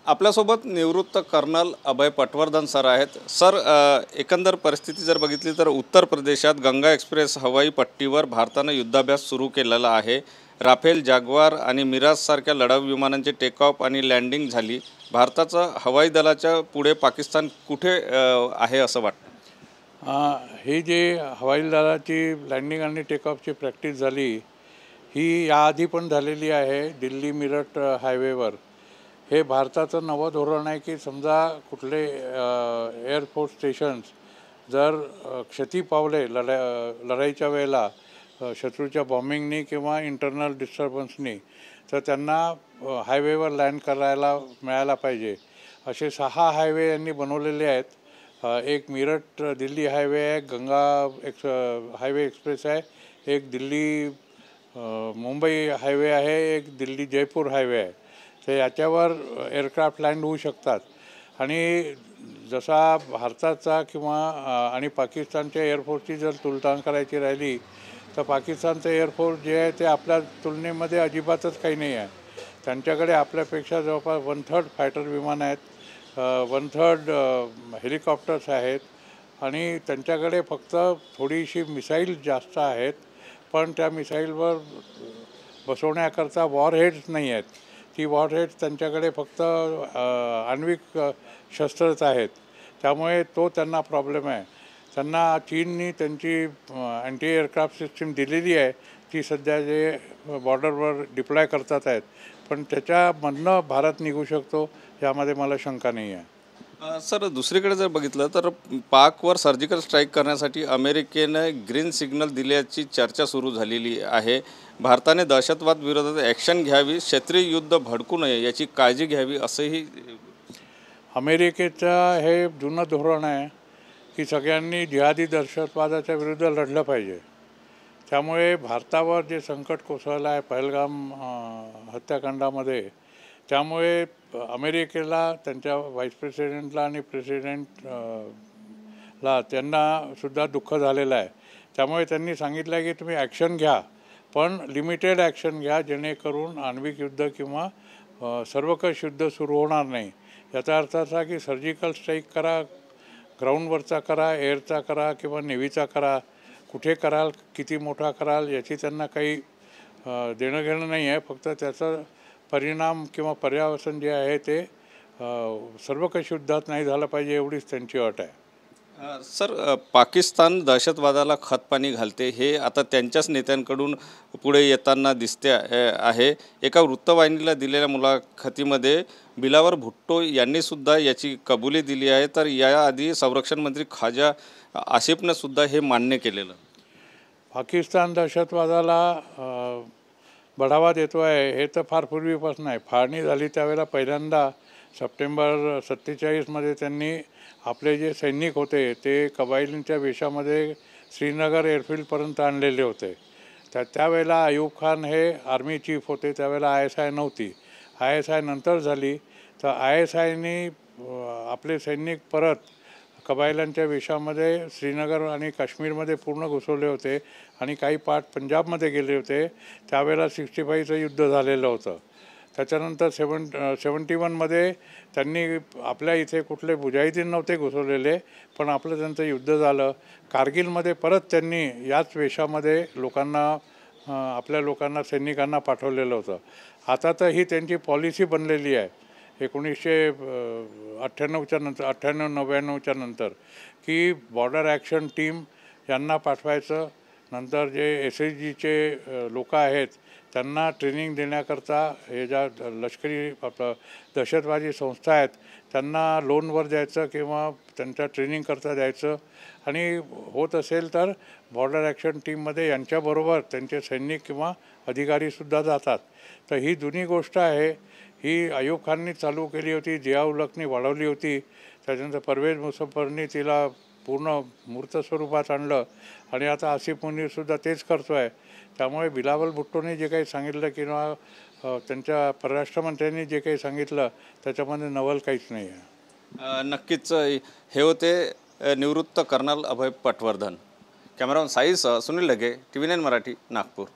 आपल्यासोबत निवृत्त colonel Abhay Patwardhan sir आहेत। सर, एकंदर परिस्थिती जर बघितली तर उत्तर प्रदेशात गंगा एक्सप्रेस हवाई पट्टीवर भारताने युद्धाभ्यास सुरू केलेला आहे। राफेल, जाग्वार आणि मिराज सारख्या लढाऊ विमानांचे टेक ऑफ आणि लँडिंग झाली। भारताचा हवाई दलाच्या पुढे पाकिस्तान कुठे आहे असं वाटतं? ही जे हवाई दलाची लँडिंग आणि टेक ऑफची प्रॅक्टिस झाली ही याआधी पण झालेली आहे दिल्ली मिरट हायवेवर। हे भारताचं नवं धोरण आहे की समजा कुठले एअरफोर्स स्टेशन्स जर क्षती पावले लढाईच्या वेळेला शत्रूच्या बॉम्बिंगनी किंवा इंटरनल डिस्टर्बन्सनी, तर त्यांना हायवेवर लँड करायला मिळायला पाहिजे। असे 6 हायवे यांनी बनवलेले आहेत। एक मिरट दिल्ली हायवे आहे, गंगा हायवे एक्सप्रेस आहे, एक दिल्ली मुंबई हायवे आहे, एक दिल्ली जयपूर हायवे आहे। तर याच्यावर एअरक्राफ्ट लँड होऊ शकतात। आणि जसा भारताचा किंवा आणि पाकिस्तानच्या एअरफोर्सची जर तुलना करायची राहिली तर पाकिस्तानचं एअरफोर्स जे आहे ते आपल्या तुलनेमध्ये अजिबातच काही नाही आहे। त्यांच्याकडे आपल्यापेक्षा जवळपास 1/3 फायटर विमान आहेत, 1/3 हेलिकॉप्टर्स आहेत आणि त्यांच्याकडे फक्त थोडीशी मिसाईल जास्त आहेत, पण त्या मिसाईलवर बसवण्याकरता वॉरहेड्स नाही आहेत। ती वॉरहेड्स त्यांच्याकडे फक्त आण्विक शस्त्रच आहेत, त्यामुळे तो त्यांना प्रॉब्लेम आहे। त्यांना चीननी त्यांची अँटी एअरक्राफ्ट सिस्टीम दिलेली आहे, ती सध्या जे बॉर्डरवर डिप्लॉय करतात आहेत, पण त्याच्यामधनं भारत निघू शकतो यामध्ये मला शंका नाही आहे। सर, दुसरीकडे जर बघितलं तर पाकवर सर्जिकल स्ट्राईक करण्यासाठी अमेरिकेने ग्रीन सिग्नल दिल्याची चर्चा सुरू झालेली आहे। भारताने दहशतवाद विरोधात ॲक्शन घ्यावी, क्षेत्रीय युद्ध भडकू नये याची काळजी घ्यावी असंही अमेरिकेचं हे जुनं धोरण आहे की सगळ्यांनी जिहादी दहशतवादाच्या विरुद्ध लढलं पाहिजे। त्यामुळे भारतावर जे संकट कोसळलं आहे पहलगाम हत्याकांडामध्ये, त्यामुळे अमेरिकेला त्यांच्या व्हाईस प्रेसिडेंटला आणि प्रेसिडेंटला त्यांनासुद्धा दुःख झालेलं आहे। त्यामुळे त्यांनी सांगितलं आहे की तुम्ही ॲक्शन घ्या, पण लिमिटेड ॲक्शन घ्या, जेणेकरून आण्विक युद्ध किंवा सर्वकष युद्ध सुरू होणार नाही। याचा अर्थ असा की सर्जिकल स्ट्राईक करा, ग्राउंडवरचा करा, एअरचा करा किंवा नेव्हीचा करा, कुठे कराल, किती मोठा कराल याची त्यांना काही देणं घेणं नाही आहे। फक्त त्याचा परिणाम किंवा पर्यावसन जे आहे ते सर्वकष युद्धात नाही झालं पाहिजे एवढीच त्यांची अट आहे। सर, पाकिस्तान दहशतवादाला खतपाणी घालते हे आता त्यांच्याच नेत्यांकडून पुढे येताना दिसते आहे। एका वृत्तवाहिनीला दिलेल्या मुलाखतीमध्ये बिलावर भुट्टो यांनीसुद्धा याची कबुली दिली आहे। तर याआधी संरक्षण मंत्री ख्वाजा आसिफने सुद्धा हे मान्य केलेलं। पाकिस्तान दहशतवादाला बढावा देतो आहे हे तर फार पूर्वीपासून आहे। फाळणी झाली त्यावेळेला पहिल्यांदा सप्टेंबर 47मध्ये त्यांनी आपले जे सैनिक होते ते कबायलींच्या वेशामध्ये श्रीनगर एअरफील्डपर्यंत आणलेले होते। त्यावेळेला अयूब खान हे आर्मी चीफ होते, त्यावेळेला ISI नव्हती, ISI नंतर झाली। तर ISIनी आपले सैनिक परत कबायलांच्या वेशामध्ये श्रीनगर आणि काश्मीरमध्ये पूर्ण घुसवले होते आणि काही पार्ट पंजाबमध्ये गेले होते। त्यावेळेला 65चं युद्ध झालेलं होतं। त्याच्यानंतर 71मध्ये त्यांनी आपल्या इथे कुठले मुजाहिदीन नव्हते घुसवलेले, पण आपलं त्यांचं युद्ध झालं। कारगिलमध्ये परत त्यांनी याच वेशामध्ये आपल्या लोकांना सैनिकांना पाठवलेलं होतं। आता तर ही त्यांची पॉलिसी बनलेली आहे 1998च्या नंतर, 98-99च्या नंतर, की बॉर्डर ॲक्शन टीम यांना पाठवायचं, नंतर जे SSGचे लोक आहेत त्यांना ट्रेनिंग देण्याकरता हे ज्या लष्करी दहशतवादी संस्था आहेत त्यांना लोनवर द्यायचं किंवा त्यांच्या ट्रेनिंगकरता द्यायचं। आणि होत असेल तर बॉर्डर ॲक्शन टीममध्ये यांच्याबरोबर त्यांचे सैनिक किंवा अधिकारीसुद्धा जातात। तर ही जुनी गोष्ट आहे, ही अयूब खाननी चालू केली होती, जिया-उल-हकनी वाढवली होती, त्याच्यानंतर परवेज मुशर्रफनी तिला पूर्ण मूर्त स्वरूपात आणलं आणि आता आसिफ मुनीरसुद्धा तेच करतो आहे। त्यामुळे बिलावल भुट्टोने जे काही सांगितलं किंवा त्यांच्या परराष्ट्रमंत्र्यांनी जे काही सांगितलं त्याच्यामध्ये नवल काहीच नाही आहे। नक्कीच हे होते निवृत्त कर्नल अभय पटवर्धन। कॅमेरामन साईसह सुनील ढगे, TV9 मराठी, नागपूर।